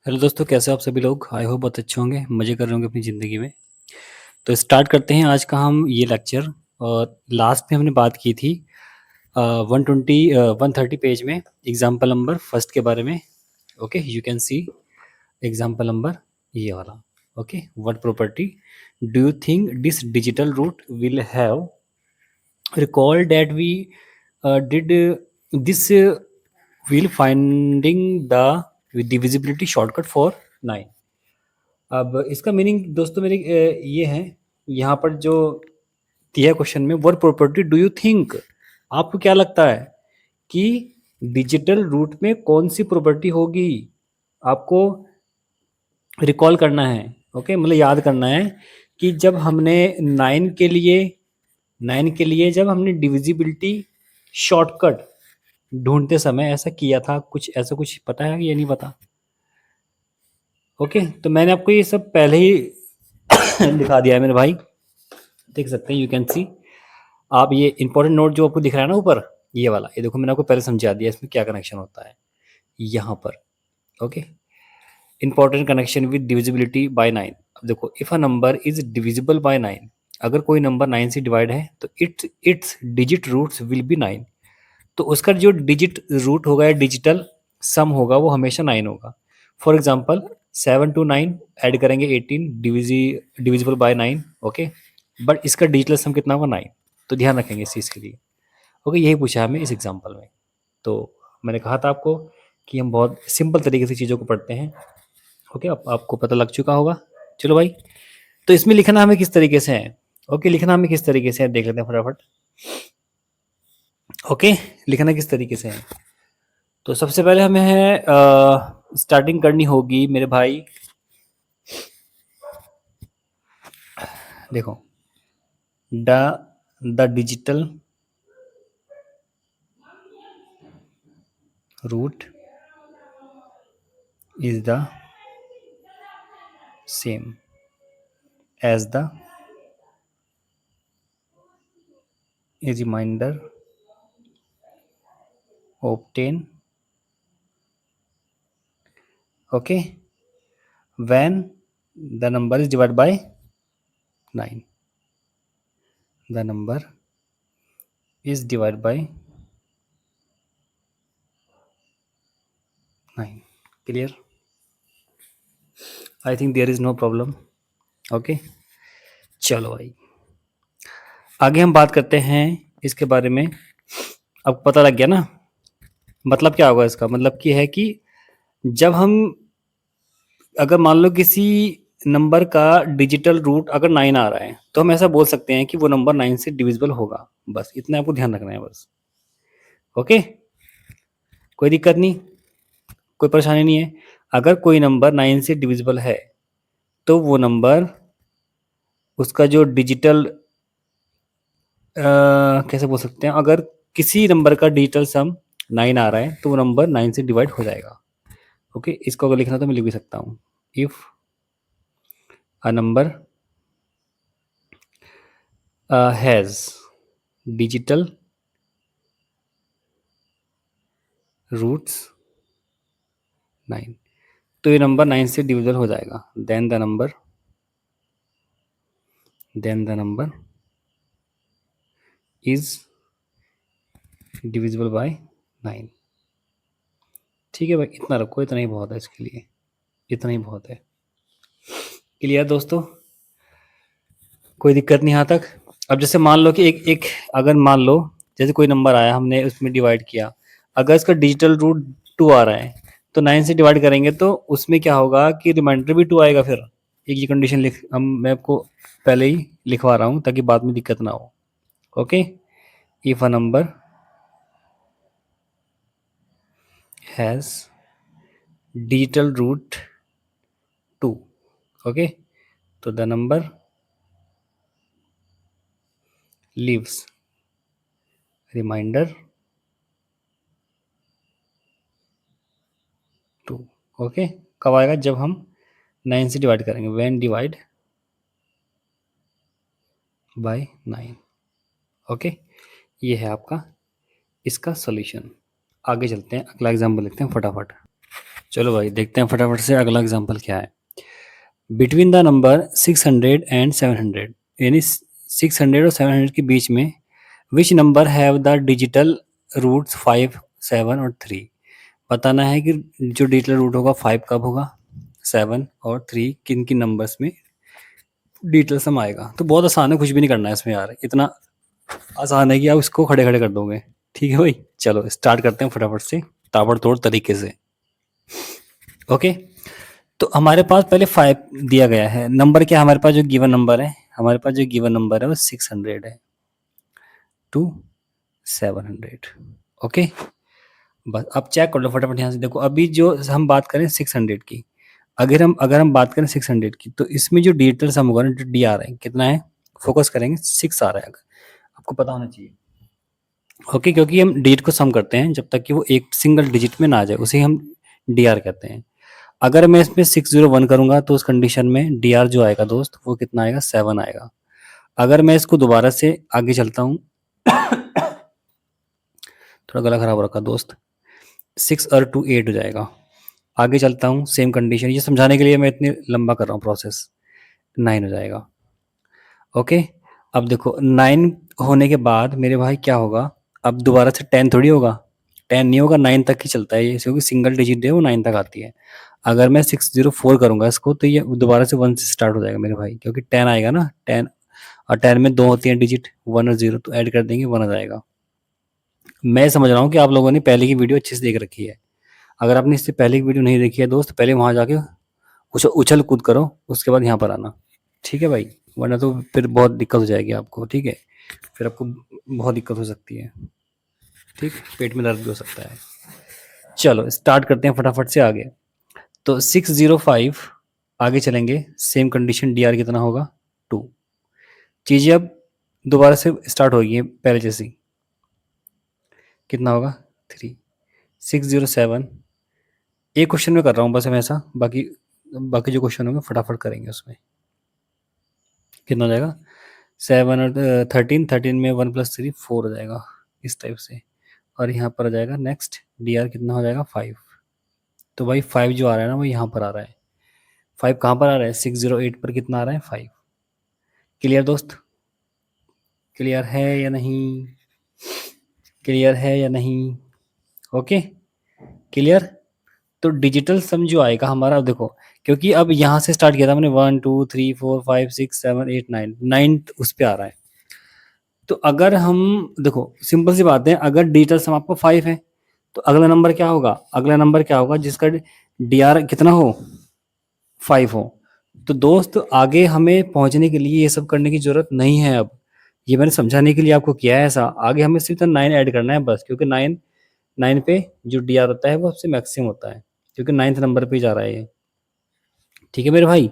Hello दोस्तों, कैसे हो आप सभी लोग। आई होप बहुत अच्छे होंगे, मज़े कर रहे होंगे अपनी ज़िंदगी में। तो स्टार्ट करते हैं आज का हम ये लेक्चर। और लास्ट में हमने बात की थी 130 पेज में एग्जाम्पल नंबर फर्स्ट के बारे में। Okay, you can see example number ये वाला। Okay, word property, do you think this digital root will have recall that we did this will finding the divisibility shortcut for 9। अब इसका meaning दोस्तों मेरे ये है, यहाँ पर जो दिया क्वेश्चन में word property do you think, आपको क्या लगता है कि डिजिटल रूट में कौन सी प्रॉपर्टी होगी। आपको रिकॉल करना है। ओके, मतलब याद करना है कि जब हमने नाइन के लिए जब हमने डिविजिबिलिटी शॉर्टकट ढूंढते समय ऐसा किया था, कुछ ऐसा कुछ पता है ये नहीं पता। ओके, तो मैंने आपको ये सब पहले ही दिखा दिया है मेरे भाई, देख सकते हैं, यू कैन सी। आप ये इंपॉर्टेंट नोट जो आपको दिख रहा है ना ऊपर, ये वाला, ये देखो मैंने आपको पहले समझा दिया इसमें क्या कनेक्शन होता है यहाँ पर। Okay, important connection with divisibility by 9। अब देखो, if a number is divisible by 9, अगर कोई नंबर 9 से डिवाइड है तो its digit roots will be 9। तो उसका जो डिजिट रूट होगा या डिजिटल सम होगा वो हमेशा 9 होगा। फॉर एग्जाम्पल 7 to 9 ऐड करेंगे 18, डिविजिबल बाय 9। ओके, बट इसका डिजिटल सम कितना होगा 9। तो ध्यान रखेंगे इस चीज़ के लिए। ओके, यही पूछा है हमें इस एग्जाम्पल में। तो मैंने कहा था आपको कि हम बहुत सिंपल तरीके से चीज़ों को पढ़ते हैं। ओके, अब आपको पता लग चुका होगा। चलो भाई, तो इसमें लिखना हमें किस तरीके से है। ओके, लिखना हमें किस तरीके से है देख लेते हैं फटाफट। ओके, लिखना किस तरीके से है। तो सबसे पहले हमें है स्टार्टिंग करनी होगी मेरे भाई। देखो, the digital root is the same as the remainder obtain, okay, when the number is divided by 9, the number is divided by 9। clear, I think there is no problem। okay, चलो भाई आगे हम बात करते हैं इसके बारे में। अब पता लग गया ना मतलब क्या होगा इसका। मतलब कि है कि जब हम, अगर मान लो किसी नंबर का डिजिटल रूट अगर 9 आ रहा है तो हम ऐसा बोल सकते हैं कि वो नंबर 9 से डिविजिबल होगा। बस इतना आपको ध्यान रखना है बस। ओके, कोई दिक्कत नहीं, कोई परेशानी नहीं है। अगर कोई नंबर 9 से डिविजिबल है तो वो नंबर, उसका जो डिजिटल कैसे बोल सकते हैं, अगर किसी नंबर का डिजिटल सम 9 आ रहा है तो वो नंबर 9 से डिवाइड हो जाएगा। ओके, इसको अगर लिखना तो मैं लिख भी सकता हूँ। If a number has digital roots 9, तो ये नंबर 9 से डिविजिबल हो जाएगा। Then the number is divisible by 9। ठीक है भाई, इतना रखो, इतना ही बहुत है इसके लिए, इतना ही बहुत है। क्लियर दोस्तों, कोई दिक्कत नहीं यहाँ तक। अब जैसे मान लो कि एक एक अगर मान लो जैसे कोई नंबर आया, हमने उसमें डिवाइड किया, अगर इसका डिजिटल रूट 2 आ रहा है तो 9 से डिवाइड करेंगे तो उसमें क्या होगा कि रिमाइंडर भी 2 आएगा। फिर एक ये कंडीशन मैं आपको पहले ही लिखवा रहा हूँ ताकि बाद में दिक्कत ना हो। Okay, if a number has digital root 2, okay, तो the number leaves remainder 2। Okay, कब आएगा, जब हम 9 से डिवाइड करेंगे, व्हेन डिवाइड बाय 9। ओके, ये है आपका इसका सॉल्यूशन। आगे चलते हैं, अगला एग्जाम्पल लिखते हैं फटाफट। चलो भाई देखते हैं फटाफट से अगला एग्जांपल क्या है। बिटवीन द नंबर 600 एंड 700, यानी 600 और 700 के बीच में which number have the digital roots 5, 7 और 3। बताना है कि जो डिजिटल रूट होगा 5 कब होगा, 7 और 3 किन किन नंबर्स में डिजिटल सम आएगा। तो बहुत आसान है, कुछ भी नहीं करना है इसमें यार, इतना आसान है कि आप इसको खड़े खड़े कर दोगे। ठीक है भाई, चलो स्टार्ट करते हैं फटाफट से ताबड़तोड़ तरीके से। ओके, तो हमारे पास पहले 5 दिया गया है। नंबर क्या है हमारे पास, जो गिवन नंबर है, हमारे पास जो गिवन नंबर है वो 600 है टू 700। ओके, बस अब चेक कर लो फटाफट यहाँ से। देखो अभी जो हम बात करें 600 की, अगर हम बात करें 600 की, तो इसमें जो डिजिटल सम होगा ना, जो डी आ रहा है कितना है, फोकस करेंगे 6 आ रहा है, अगर आपको पता होना चाहिए। ओके, क्योंकि हम डिजिट को सम करते हैं जब तक कि वो एक सिंगल डिजिट में ना आ जाए, उसे हम डी आर कहते हैं। अगर मैं इसमें 601 करूंगा तो उस कंडीशन में डी आर जो आएगा दोस्त वो कितना आएगा, 7 आएगा। अगर मैं इसको दोबारा से आगे चलता हूँ थोड़ा गला खराब हो रखा दोस्त, 6 और 2 8 हो जाएगा। आगे चलता हूँ सेम कंडीशन, ये समझाने के लिए मैं इतनी लंबा कर रहा हूँ प्रोसेस, 9 हो जाएगा। ओके, अब देखो 9 होने के बाद मेरे भाई क्या होगा, अब दोबारा से 10 थोड़ी होगा, 10 नहीं होगा, 9 तक ही चलता है ये, क्योंकि सिंगल डिजिट है वो 9 तक आती है। अगर मैं 604 करूंगा इसको तो ये दोबारा से 1 से स्टार्ट हो जाएगा मेरे भाई, क्योंकि 10 आएगा ना, 10 और 10 में 2 होती हैं डिजिट, 1 और 0, तो ऐड कर देंगे 1 आ जाएगा। मैं समझ रहा हूँ कि आप लोगों ने पहले की वीडियो अच्छे से देख रखी है। अगर आपने इससे पहले की वीडियो नहीं देखी है दोस्त, पहले वहाँ जाके उछल कूद करो, उसके बाद यहाँ पर आना। ठीक है भाई, वरना तो फिर बहुत दिक्कत हो जाएगी आपको। ठीक है, फिर आपको बहुत दिक्कत हो सकती है। ठीक, पेट में दर्द भी हो सकता है। चलो स्टार्ट करते हैं फटाफट से आगे। तो 605 आगे चलेंगे, सेम कंडीशन, डी आर कितना होगा, 2। चीज़ें अब दोबारा से स्टार्ट होगी पहले जैसी, कितना होगा, 3। 607, एक क्वेश्चन में कर रहा हूँ बस हमेशा, बाकी बाकी जो क्वेश्चन होंगे फटाफट करेंगे। उसमें कितना हो जाएगा, 7 और 13, 13 में 1 + 3 4 हो जाएगा इस टाइप से। और यहाँ पर आ जाएगा नेक्स्ट, डी आर कितना हो जाएगा, 5। तो भाई 5 जो आ रहा है ना वो यहाँ पर आ रहा है। 5 कहाँ पर आ रहा है, 608 पर कितना आ रहा है, 5। क्लियर दोस्त, क्लियर है या नहीं, क्लियर है या नहीं, ओके क्लियर। तो डिजिटल सम जो आएगा हमारा, अब देखो क्योंकि अब यहाँ से स्टार्ट किया था मैंने, 1 2 3 4 5 6 7 8 9, 9 उस पे आ रहा है। तो अगर हम देखो सिंपल सी बात है, अगर डिजिटल सम आपको 5 है तो अगला नंबर क्या होगा, अगला नंबर क्या होगा जिसका डी आर कितना हो, 5 हो। तो दोस्त आगे हमें पहुंचने के लिए ये सब करने की जरूरत नहीं है। अब ये मैंने समझाने के लिए आपको किया है ऐसा, आगे हमें सिर्फ 9 ऐड करना है बस, क्योंकि 9 9 पे जो डी आर होता है वो सबसे मैक्सिमम होता है, क्योंकि 9th नंबर पे जा रहा है ये। ठीक है मेरे भाई,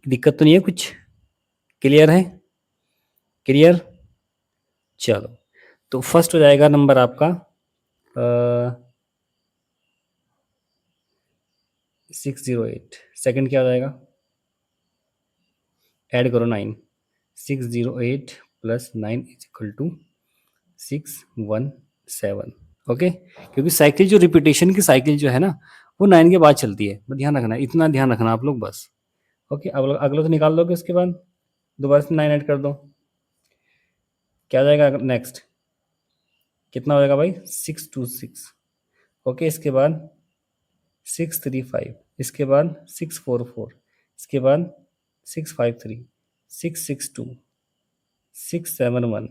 दिक्कत तो नहीं है कुछ, क्लियर है, क्लियर। चलो, तो फर्स्ट हो जाएगा नंबर आपका 608। सेकंड क्या हो जाएगा, ऐड करो 9, 608 + 9 = 617। ओके, क्योंकि साइकिल जो रिपीटेशन की साइकिल जो है ना वो 9 के बाद चलती है, बस ध्यान रखना, इतना ध्यान रखना आप लोग बस। ओके, अब अगला तो निकाल दोगे, उसके बाद दोबारा से 9 ऐड कर दो, क्या हो जाएगा नेक्स्ट, कितना हो जाएगा भाई, 626। ओके, इसके बाद 635, इसके बाद 644, इसके बाद 653, 662, 671,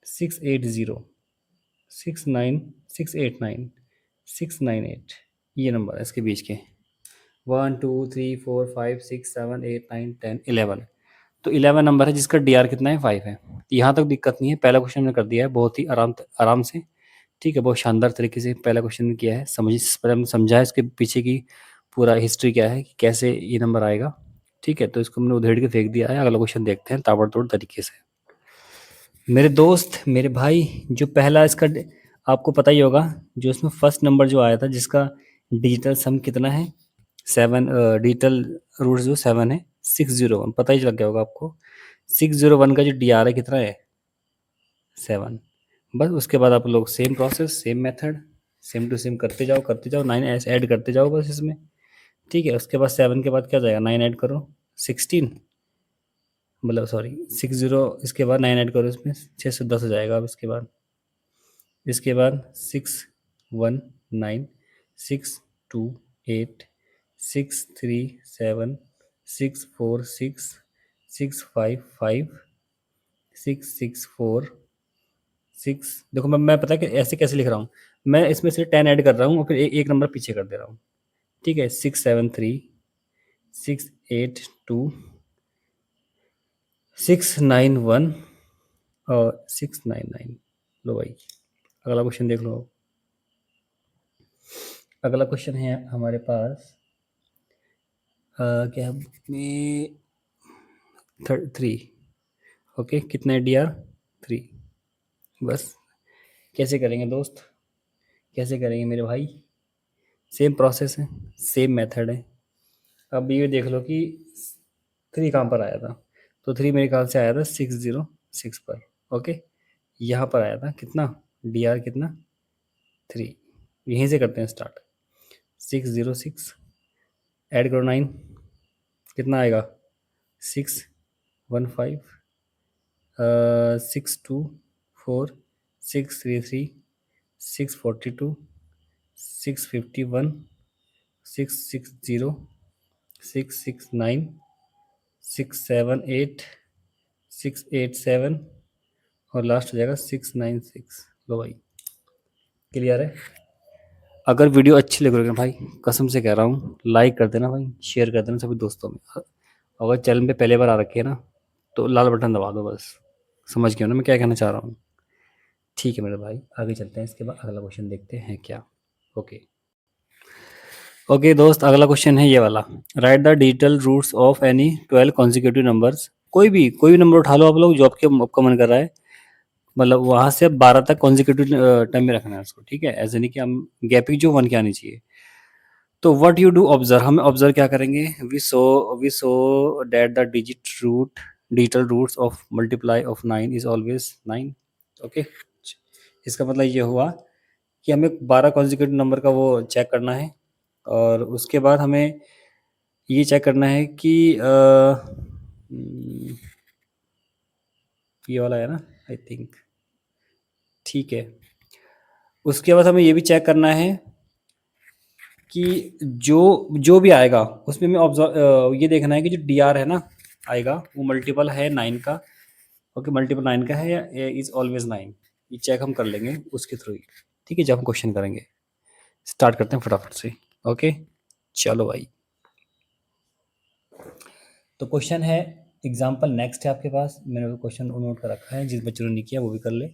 680, 69689, 698, ये नंबर है इसके बीच के, 1 2 3 4 5 6 7 8 9 10 11। तो 11 नंबर है जिसका डी आर कितना है, 5 है। यहाँ तक दिक्कत नहीं है, पहला क्वेश्चन मैंने कर दिया है बहुत ही आराम से। ठीक है, बहुत शानदार तरीके से पहला क्वेश्चन किया है, समझा है इसके पीछे की पूरा हिस्ट्री क्या है कि कैसे ये नंबर आएगा। ठीक है, तो इसको हमने उधेड़ के फेंक दिया है। अगला क्वेश्चन देखते हैं ताबड़तोड़ तरीके से। मेरे दोस्त मेरे भाई, जो पहला इसका आपको पता ही होगा, जो इसमें फर्स्ट नंबर जो आया था जिसका डिजिटल सम कितना है, 7, डिजिटल रूट जो 7 है, 601, पता ही लग गया होगा आपको। 601 का जो डी आर है कितना है, 7। बस उसके बाद आप लोग same process same method, same to same करते जाओ 9 ऐसे ऐड करते जाओ बस इसमें, ठीक है। उसके बाद 7 के बाद क्या जाएगा, 9 ऐड करो 16, मतलब सॉरी 60, इसके बाद 9 ऐड करो इसमें 610 हो जाएगा। अब इसके बाद 619 628 637 646 655 664 6, देखो मैं पता है कि ऐसे कैसे लिख रहा हूँ, मैं इसमें से 10 ऐड कर रहा हूँ और फिर एक नंबर पीछे कर दे रहा हूँ, ठीक है। 673 682 691 और 699। लो भाई, अगला क्वेश्चन देख लो। अगला क्वेश्चन है हमारे पास क्या में 3, ओके। कितना है डी आर, 3। बस कैसे करेंगे दोस्त, कैसे करेंगे मेरे भाई, सेम प्रोसेस है, सेम मेथड है। अब ये देख लो कि 3 कहाँ पर आया था, तो 3 मेरे ख्याल से आया था 606 पर, ओके। यहाँ पर आया था कितना, डी आर कितना, 3। यहीं से करते हैं स्टार्ट। 606 ऐड करो 9, कितना आएगा, 615 624 633 642 651 660 669 678 687 और लास्ट हो जाएगा 696। लो भाई, क्लियर है। अगर वीडियो अच्छी लग रही है ना भाई, कसम से कह रहा हूँ, लाइक कर देना भाई, शेयर कर देना सभी दोस्तों में। अगर चैनल पे पहले बार आ रखे है ना, तो लाल बटन दबा दो बस। समझ गए हो ना मैं क्या कहना चाह रहा हूँ। ठीक है मेरे भाई, आगे चलते हैं। इसके बाद अगला क्वेश्चन देखते हैं क्या। ओके ओके दोस्त, अगला क्वेश्चन है ये वाला। Write the digital roots of any 12 consecutive numbers. कोई भी नंबर उठा लो आप लोग जो आपका मन कर रहा है, मतलब वहां से 12 तक कॉन्जिक्यूटिव टाइम में रखना है उसको, ठीक है। ऐसे नहीं कि हम गैपिंग जो 1 की आनी चाहिए। तो व्हाट यू डू ऑब्जर्व, हम ऑब्जर्व क्या करेंगे, we saw that the digital roots of multiply of 9 is always 9, okay. इसका मतलब ये हुआ कि हमें 12 कॉन्जिक्यूटिव नंबर का वो चेक करना है, और उसके बाद हमें ये चेक करना है कि ये वाला है ना, आई थिंक, ठीक है। उसके बाद हमें ये भी चेक करना है कि जो जो भी आएगा उसमें हमें ऑब्जर्व ये देखना है कि जो डी आर है ना आएगा, वो मल्टीपल है 9 का, ओके। मल्टीपल 9 का है या इज ऑलवेज 9, ये चेक हम कर लेंगे उसके थ्रू ही, ठीक है, जब हम क्वेश्चन करेंगे। स्टार्ट करते हैं फटाफट से, ओके। चलो भाई, तो क्वेश्चन है, एग्जाम्पल नेक्स्ट है आपके पास, मैंने क्वेश्चन नोट कर रखा है, जिस बच्चों ने नहीं किया वो भी कर ले,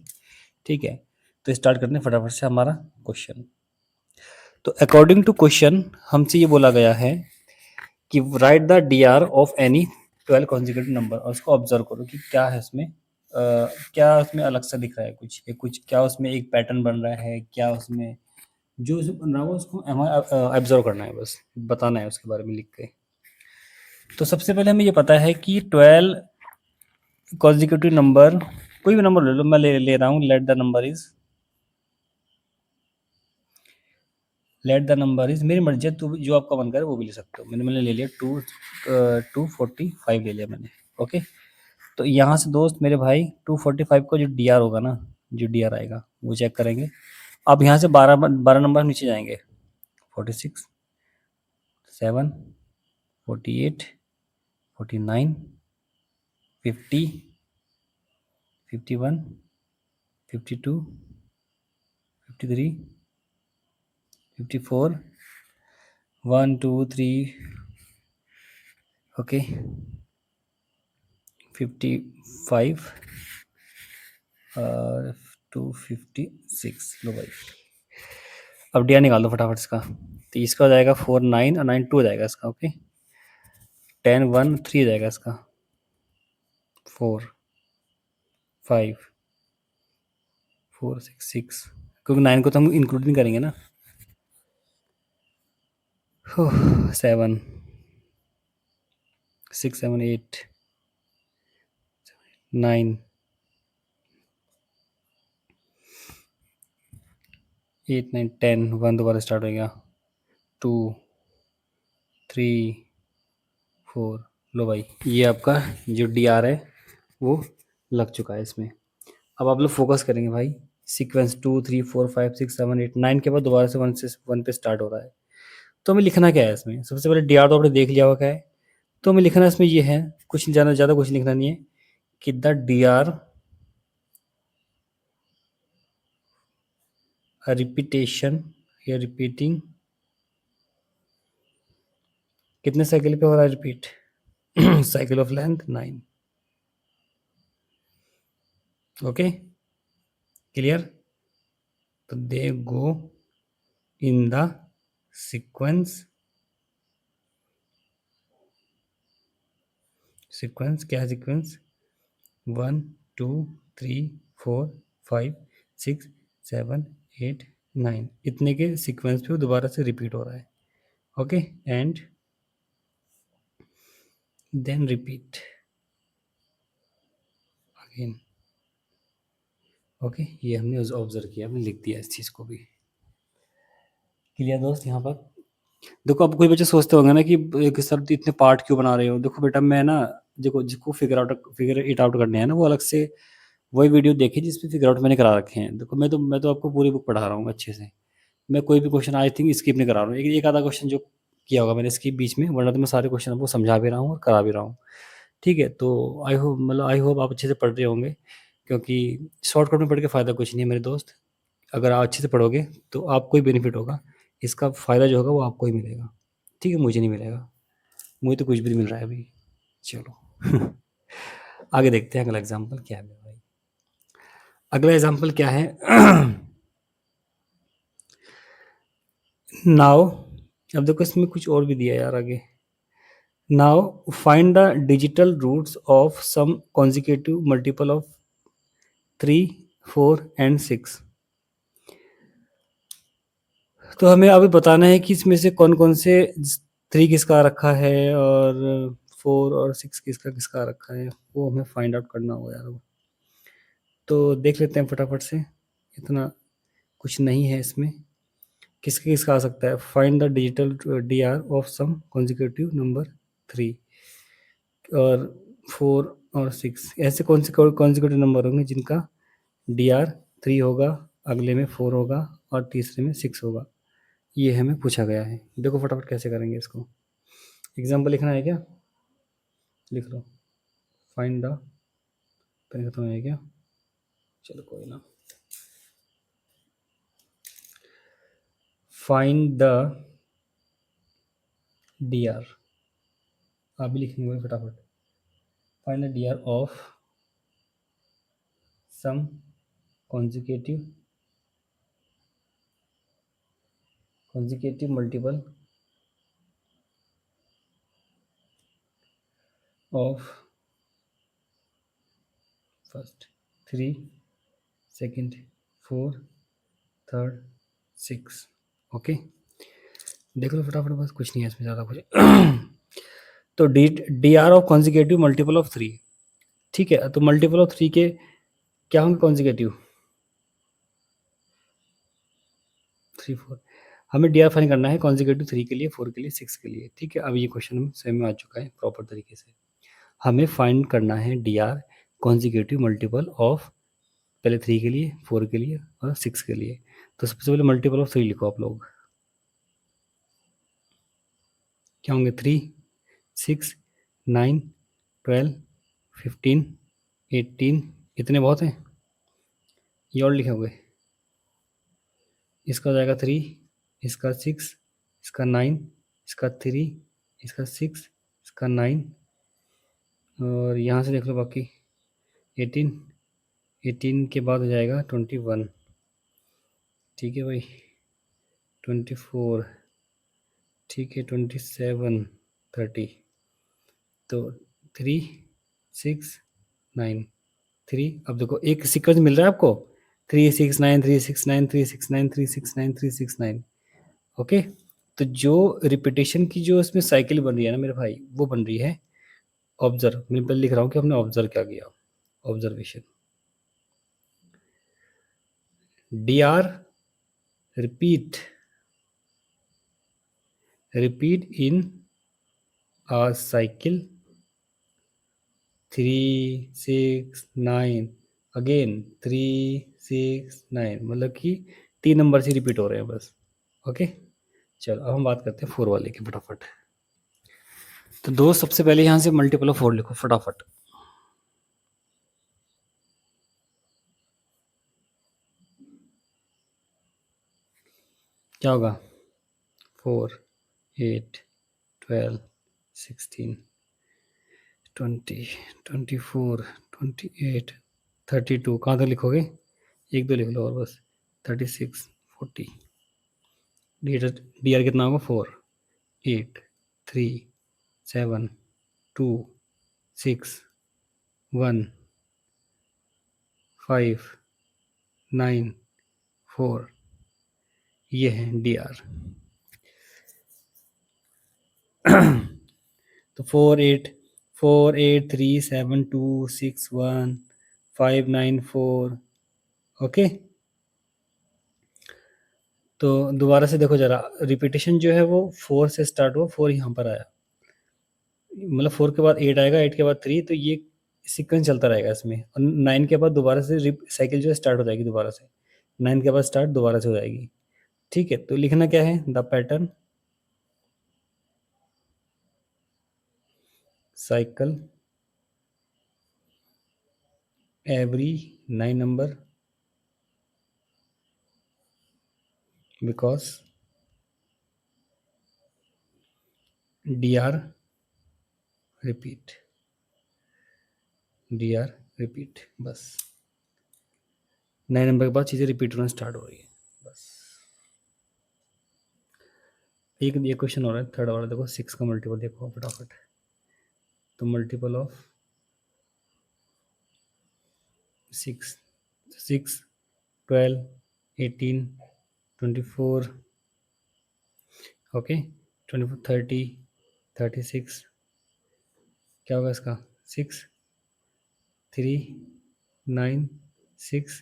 ठीक है। तो स्टार्ट करते हैं फटाफट से हमारा क्वेश्चन। तो अकॉर्डिंग टू क्वेश्चन हमसे ये बोला गया है कि right the D R of any 12 consecutive number, और उसको ऑब्जर्व करो कि क्या है उसमें, क्या उसमें अलग सा दिख रहा है, कुछ क्या उसमें एक पैटर्न बन रहा है, क्या उसमें जो बन रहा है उसको हमें ऑब्जर्व करना है, बस बताना है उसके बारे में लिख के। तो सबसे पहले हमें ये पता है कि 12 कॉन्जिक्यूटिव नंबर, कोई भी नंबर ले लो, मैं ले रहा हूँ, लेट द नंबर इज, मेरी मर्जी है, तो जो आपका मन करे वो भी ले सकते हो। मैंने ले लिया 245 ले लिया मैंने, ओके। तो यहाँ से दोस्त मेरे भाई 245 का जो डी आर होगा ना, जो डी आर आएगा वो चेक करेंगे। अब यहाँ से 12 नंबर नीचे जाएंगे, 46 7 48 49 50 51 52 53 54 1 2 3, ओके, 55 और 256। लो भाई, अब डी आर निकाल दो फटाफट इसका। तो इसका हो जाएगा 4 9 और 9 2 हो जाएगा इसका, ओके। 10 1 3 हो जाएगा इसका, 4 5 4 6 6, क्योंकि 9 को तो हम इंक्लूड नहीं करेंगे ना। 7 6 7 8 9 8 9 10 1 दोबारा स्टार्ट हो गया, 2 3 4। लो भाई, ये आपका जो डी आर है वो लग चुका है इसमें। अब आप लोग फोकस करेंगे भाई, सीक्वेंस 2 3 4 5 6 7 8 9 के बाद दोबारा से 1 पे स्टार्ट हो रहा है। तो हमें लिखना क्या है इसमें? सबसे पहले डी आर तो आपने देख लिया हुआ क्या है, तो हमें लिखना इसमें ये है, कुछ ज़्यादा कुछ लिखना नहीं है कि द डी आर रिपीटेशन या रिपीटिंग कितने साइकिल पे हो रहा है repeat? Cycle of length 9। Okay, clear? तो दे गो इन द सीक्वेंस, सीक्वेंस क्या है सीक्वेंस? 1 2 3 4 5 6 7 8 9, इतने के सीक्वेंस पे वो दोबारा से रिपीट हो रहा है। Okay, and then repeat again. Okay, ये हमने ऑब्जर्व किया, हमने लिख दिया इस चीज़ को भी। क्लियर दोस्त? यहाँ पर देखो, अब कोई बच्चे सोचते होंगे ना कि सर इतने पार्ट क्यों बना रहे हो? देखो बेटा, मैं ना, देखो जिसको फिगर इट आउट करने हैं ना, वो अलग से वही वीडियो देखिए जिसपे फिगर आउट मैंने करा रखे हैं। देखो, मैं तो आपको पूरी बुक पढ़ा रहा हूँ अच्छे से। मैं कोई भी क्वेश्चन आई थिंक स्किप नहीं करा रहा हूँ। एक आधा क्वेश्चन जो किया होगा मैंने स्किप बीच में, वरना तो मैं सारे क्वेश्चन आपको समझा भी रहा हूँ और करा भी रहा हूँ। ठीक है, तो आई होप आप अच्छे से पढ़ रहे होंगे, क्योंकि शॉर्टकट में पढ़ के फ़ायदा कुछ नहीं है मेरे दोस्त। अगर आप अच्छे से पढ़ोगे तो आपको ही बेनिफिट होगा, इसका फ़ायदा जो होगा वो आपको ही मिलेगा। ठीक है, मुझे नहीं मिलेगा, मुझे तो कुछ भी नहीं मिल रहा है अभी। चलो आगे देखते हैं अगला एग्जाम्पल क्या है मेरे भाई। अगला एग्जाम्पल क्या है? नाउ, अब देखो इसमें कुछ और भी दिया है यार आगे। Now find the digital roots of some consecutive multiple of 3 4 and 6। तो हमें अभी बताना है कि इसमें से कौन कौन से 3 किसका रखा है और 4 और 6 किसका किसका रखा है, वो हमें फाइंड आउट करना होगा यार। तो देख लेते हैं फटाफट से, इतना कुछ नहीं है इसमें। किसका किसका आ सकता है? Find the digital D R of some consecutive number 3 और 4 और 6। ऐसे कौन से कॉन्जिक्यूटिव नंबर होंगे जिनका डी आर 3 होगा, अगले में 4 होगा और तीसरे में 6 होगा? ये हमें पूछा गया है। देखो फटाफट कैसे करेंगे इसको। एग्जाम्पल लिखना है क्या? लिख लो। फाइंड द, पेन खत्म है क्या? चलो कोई ना। फाइंड द डी आर, आप भी लिखेंगे फटाफट। Find the D R of some consecutive multiple of first 3 second 4 third 6। Okay, देख लो फटाफट, बस कुछ नहीं है इसमें ज़्यादा कुछ। तो D R of consecutive multiple of 3। ठीक है, तो मल्टीपल ऑफ 3 के क्या होंगे कॉन्जिकेटिव? 3 4। हमें डी आर फाइंड करना है कॉन्जिकेटिव 3 के लिए, 4 के लिए, 6 के लिए। ठीक है, अब ये क्वेश्चन समझ में आ चुका है प्रॉपर तरीके से। हमें फाइंड करना है D R consecutive multiple of, पहले 3 के लिए, 4 के लिए और 6 के लिए। तो सबसे पहले मल्टीपल ऑफ 3 लिखो आप लोग। क्या होंगे? 3 6 9 12 15 18। इतने बहुत हैं, ये और लिखे हुए। इसका हो जाएगा 3, इसका 6, इसका 9, इसका 3, इसका 6, इसका 9 और यहाँ से देख लो बाकी 18। 18 के बाद हो जाएगा 21। ठीक है भाई, 24। ठीक है, 27 30। तो 3 6 9 3। अब देखो एक सीक्वेंस मिल रहा है आपको, 3 6 9 3 6 9 3 6 9 3 6 9 3 6 9। ओके, तो जो रिपीटेशन की जो इसमें साइकिल बन रही है ना मेरे भाई, वो बन रही है ऑब्जर्व। मैं पहले लिख रहा हूँ कि हमने ऑब्जर्व क्या किया। Observation, D R repeat in a cycle 3 6 9 again 3 6 9, मतलब कि 3 नंबर से रिपीट हो रहे हैं बस। ओके, चलो अब हम बात करते हैं 4 वाले की फटाफट। तो दोस्त सबसे पहले यहाँ से मल्टीपल ऑफ 4 लिखो फटाफट। क्या होगा? 4 8 12 16 20 24 28 32। कहाँ तक लिखोगे? एक दो लिख लो और बस। 36 40। डी आर कितना होगा? 4 8 3 7 2 6 1 5 9 4। ये है डी आर। तो 4 8 3 7 2 6 1 5 9 4। ओके, तो दोबारा से देखो जरा, रिपीटेशन जो है वो 4 से स्टार्ट हुआ, 4 यहाँ पर आया, मतलब 4 के बाद 8 आएगा, 8 के बाद 3, तो ये सीक्वेंस चलता रहेगा इसमें। और 9 के बाद दोबारा से साइकिल जो है स्टार्ट हो जाएगी दोबारा से। 9 के बाद स्टार्ट दोबारा से हो जाएगी। ठीक है, तो लिखना क्या है? The pattern cycle every 9 number because D R repeat, D R repeat. बस 9 नंबर के बाद चीज़ें रिपीट होना स्टार्ट हो रही है बस। एक ये क्वेश्चन हो रहा है थर्ड वाला, देखो 6 का मल्टीपल देखो फटाफट। तो मल्टीपल ऑफ 6 6 12 18 24, ओके 24 30 36। क्या होगा इसका? 6 3 9 6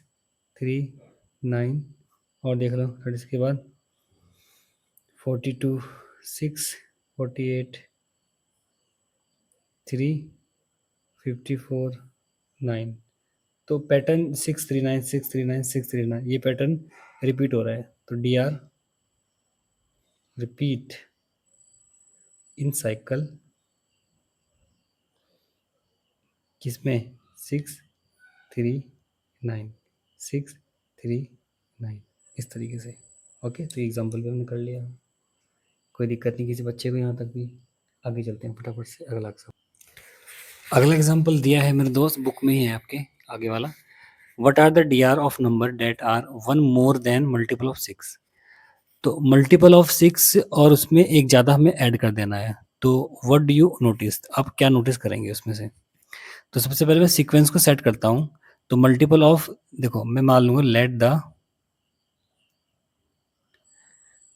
3 9। और देख लो 36 के बाद 42 6 48 3 54 9। तो पैटर्न 639 639 639, ये पैटर्न रिपीट हो रहा है। तो D R repeat in cycle किसमें? 6 3 9 6 3 9, इस तरीके से। ओके, तो एग्जाम्पल भी हमने कर लिया, कोई दिक्कत नहीं किसी बच्चे को यहाँ तक भी। आगे चलते हैं फटाफट से अगला एग्जाम्पल। अगला एग्जाम्पल दिया है मेरे दोस्त, बुक में ही है आपके आगे वाला। What are the D R of number that are 1 more than multiple of 6। तो मल्टीपल ऑफ 6 और उसमें एक ज़्यादा हमें ऐड कर देना है। तो व्हाट डू यू नोटिस? आप क्या नोटिस करेंगे उसमें से? तो सबसे पहले मैं सीक्वेंस को सेट करता हूँ। तो मल्टीपल ऑफ, देखो मैं मान लूँगा let the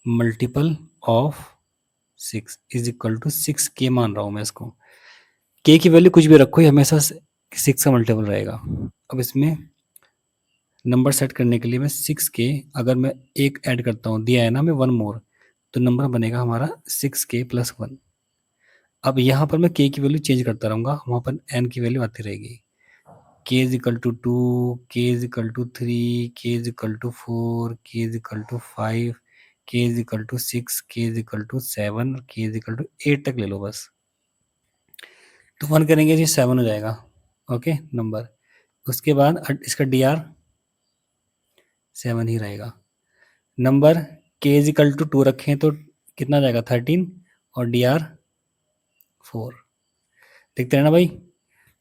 multiple of 6 is equal to 6 के मान रहा हूँ मैं इसको। के की वैल्यू कुछ भी रखो, ये हमेशा 6 का मल्टीपल रहेगा। अब इसमें नंबर सेट करने के लिए मैं 6 के, अगर मैं एक ऐड करता हूँ, दिया है ना हमें 1 मोर, तो नंबर बनेगा हमारा 6k प्लस 1। अब यहाँ पर मैं के की वैल्यू चेंज करता रहूँगा, वहाँ पर एन की वैल्यू आती रहेगी। k is equal to 2, k is equal to 3, k is equal to 4, k is equal to 5, k is equal to 6, k is equal to 7, k is equal to 8 तक ले लो बस। तो 1 करेंगे जी 7 हो जाएगा। ओके नंबर, उसके बाद इसका डी आर 7 ही रहेगा। Number k is equal to 2 रखें तो कितना जाएगा? 13, और डी आर 4। देखते हैं ना भाई,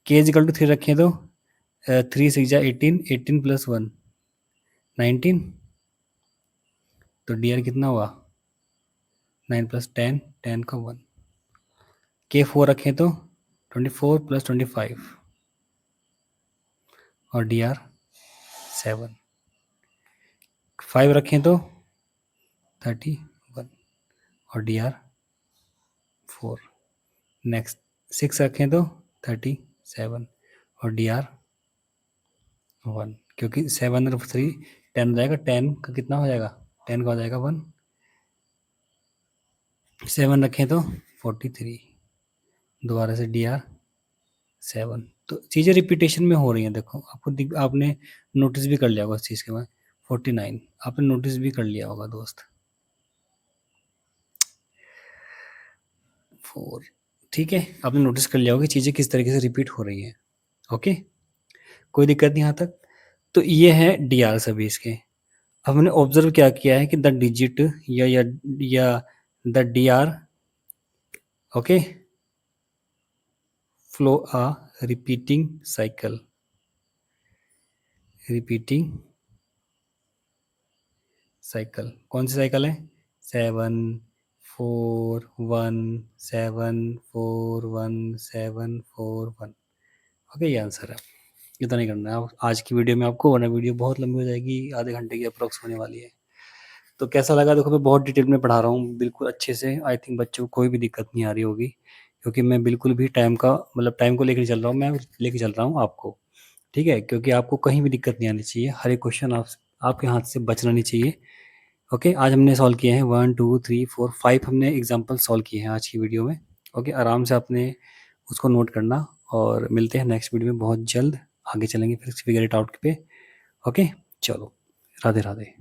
k इज इक्वल टू 3 रखें तो 3 6 जा 18, 18 प्लस 1 19। तो डी आर कितना हुआ? 9 प्लस 10, 10 का 1। के 4 रखें तो 24 प्लस 25, और डी आर 7। 5 रखें तो 31, और डी आर 4। नेक्स्ट 6 रखें तो 37, और डी आर 1, क्योंकि 7 और 3 10 हो जाएगा। 10 का कितना हो जाएगा? 10 का हो जाएगा 1, 7 रखें तो 43, दोबारा से DR 7। तो चीज़ें रिपीटेशन में हो रही हैं, देखो आपने नोटिस भी कर लिया होगा उस चीज़ के बाद। 49 आपने नोटिस भी कर लिया होगा दोस्त। 4, ठीक है, आपने नोटिस कर लिया होगा कि चीज़ें किस तरीके से रिपीट हो रही हैं। ओके, कोई दिक्कत नहीं यहाँ तक। तो ये है DR सभी इसके। अब हमने ऑब्जर्व क्या किया है कि द डिजिट या the DR, okay, flow a repeating cycle, repeating cycle. कौन सी साइकिल है? 7 4 1 7 4 1 7 4 1। ओके, ये आंसर है। इतना नहीं करना है आप आज की वीडियो में आपको, वरना वीडियो बहुत लंबी हो जाएगी, आधे घंटे की अप्रोक्स होने वाली है। तो कैसा लगा? देखो मैं बहुत डिटेल में पढ़ा रहा हूँ, बिल्कुल अच्छे से। आई थिंक बच्चों को कोई भी दिक्कत नहीं आ रही होगी, क्योंकि मैं बिल्कुल भी टाइम का मतलब टाइम को लेकर चल रहा हूँ, मैं लेके चल रहा हूँ आपको, ठीक है? क्योंकि आपको कहीं भी दिक्कत नहीं आनी चाहिए, हर एक क्वेश्चन आपके हाथ से बचना नहीं चाहिए। ओके, आज हमने सॉल्व किए हैं 1 2 3 4 5 हमने एग्जाम्पल सॉल्व किए हैं आज की वीडियो में। ओके, आराम से आपने उसको नोट करना, और मिलते हैं नेक्स्ट वीडियो में बहुत जल्द। आगे चलेंगे फिर फिगर इट आउट पे। ओके, चलो, राधे राधे।